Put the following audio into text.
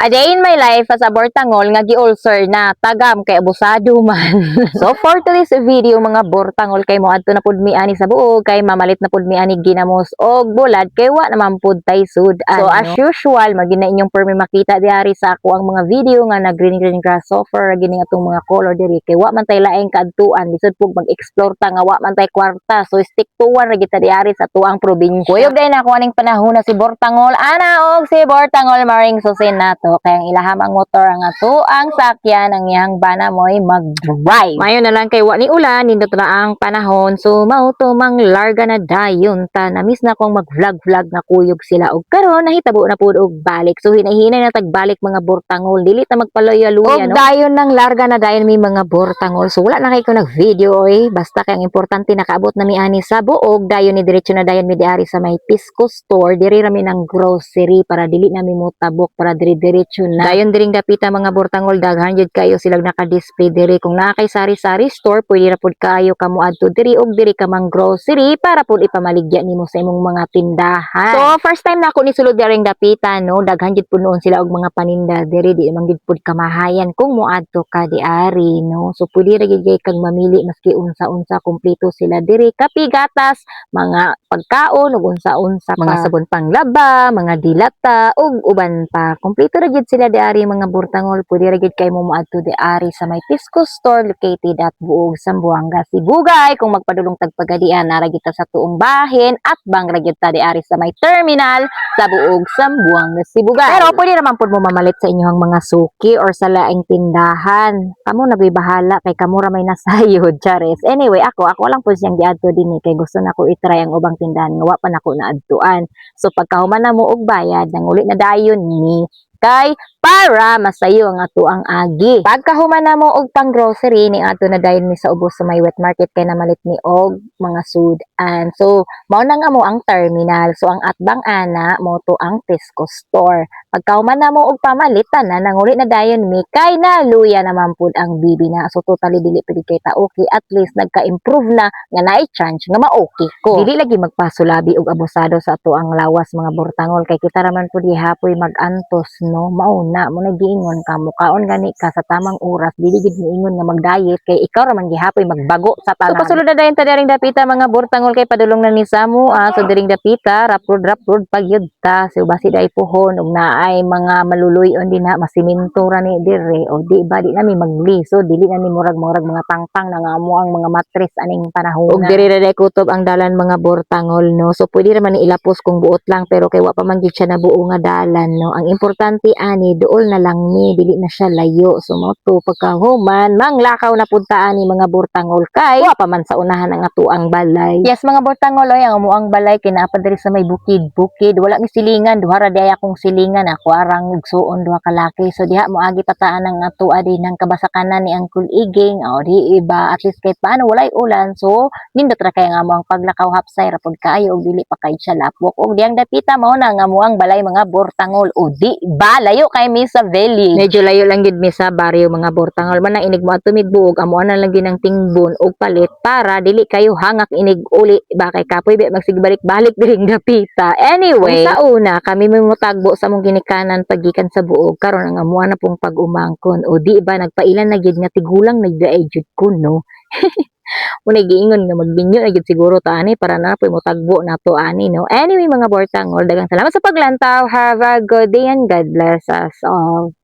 A day in my life as a bortangol nga gi-ulcer na tagam kay abusado man. So for today's video mga bortangol kay moadto na pud mi ani sa buog kay mamalit na pud mi ani ginamos og bulad kay wa naman pud tay sud. So as usual magina inyong permi makita diari sa ako ang mga video nga na green grasshopper gini atong mga color diri kay wa man tay laing kaadtuan lisod pug mag-explore ta nga wa man tay kwarta. So stick to one ra kita diari sa tuang probinsya. Kuyog day na ako aning panahon na si bortangol ana og si bortangol maring susin nato kay ang ilahamang motor ang ato ang sakyan ang iyang bana mo'y mag-drive. Mayon na lang kay wa ni ulan nindot na ang panahon so mauto mang larga na dayon ta na miss na kong mag-vlog na kuyog sila og karon nahitabo na pud og balik so hinay-hinay na tagbalik mga bortangol dili ta magpaloya-luya no. Dayon nang larga na dayon mi mga bortangol so wala na kay ko nag-video basta kay ang importante nakaabot na mi ani sa buog dayon ni diretso na dayon mi diari sa may Pisco store diri ra mi ng grocery para dili na mi motabok para diretso na. Dayon diring dapita mga bortangol daghan jud kayo silang naka-display diri kung naa kay sari-sari store pwede ra pud kayo kamo adto diri og diri ka mang grocery para pud ipamaligya nimo sa imong mga tindahan. So first time na ako ni sulod diring dapita no daghan jud pud noon sila og mga paninda diri di man gid pud kamahayan kung moadto ka diari no. So pwede ra gid kag mamili maski unsa-unsa kumpleto sila diri kapigatas mga pagkaon ug unsa-unsa mga sabon panglaba mga dilata ug uban pa kumpleto ra gid sila diari mga bortangol pwede ra gid kay mo moadto diari sa may Pisco store located at Buog Zamboanga Sibugay kung magpadulong tagpagadian nara gid ta sa tuong bahin at bang ra gid ta diari sa may terminal sa Buog Zamboanga Sibugay. Pero pwede naman pud mo mamalit sa inyong mga suki or sa laing tindahan kamo na bahala kay kamo ra may nasayod chares. Anyway ako lang pud siyang giadto dinhi kay gusto nako i-try ang ubang tindahan nga wa pa nako naadtuan. So pagkahuman na mo og bayad nanguli na dayon ni kay para masayo ang ato ang agi. Pagkahuman na mo og pang grocery ni ato na dayon mi sa ubos sa may wet market kay namalit ni og mga sudan. So mao na nga mo ang terminal. So ang atbang ana mo to ang Pisco store. Pagkahuman na mo og pamalitan na nanguli na dayon mi kay naluya naman pud ang bibi na. So totally dili pud kay ta okay at least nagka-improve na nga naay chance nga ma-okay ko. Dili lagi magpasulabi og abusado sa ato ang lawas mga bortangol kay kita raman pud gihapoy mag-antos no mauna mo nagiingon ka mukaon gani ka sa tamang oras dili gid moingon nga mag-diet kay ikaw ra man gihapoy magbago sa tanan. So pasulod na dayon ta diring dapita mga bortangol kay padulong na ni Samu so diring dapita rapod pagyud ta so basi day pohon ug naay mga maluluyon din ha masiminto ra ni dire o di ba di nami magliso dili nami murag mga pangpang na nga mo ang mga matres aning panahon. Ug dire ra day kutob ang dalan mga bortangol no so pwede ra man ni ilapos kung buot lang pero kay wa pa man gid siya nabuo nga dalan no. Ang importante ani duol na lang ni dili na siya layo so mo to pagkahuman manglakaw na pud ta ani mga bortangol kay wa pa man sa unahan ang ato ang balay. Yes mga bortangol oy ang amo ang balay kay naa pa diri sa may bukid wala mi silingan duha ra day akong silingan ako arang igsuon duha ka laki so diha moagi pataan ang ato adi nang kabasakanan ni Uncle Iging o di iba at least kay paano walay ulan so nindot ra kay nga mo ang paglakaw hapsay ra pud kaayo og dili pa kay siya lapok og diyang dapita mao na nga mo ang balay mga bortangol o di ba layo kay mi sa village. Medyo layo lang gid mi sa baryo mga bortangol man na inig mo ato midbuog amo na lang gid ang tingbon og palit para dili kayo hangak inig uli ba kay kapoy magsigbalik-balik diring dapita. Anyway sa una kami may mutagbo sa mong ginikanan pagikan sa buog karon ang amo na pong pag-umangkon o di ba nagpailan na gid nga tigulang nagdaay jud ko no. Muna giingon nga magbinyo na gid siguro ta ani para na poy mo tagbo na to ani no. Anyway mga bortangol daghang salamat sa paglantaw. Have a good day and God bless us all.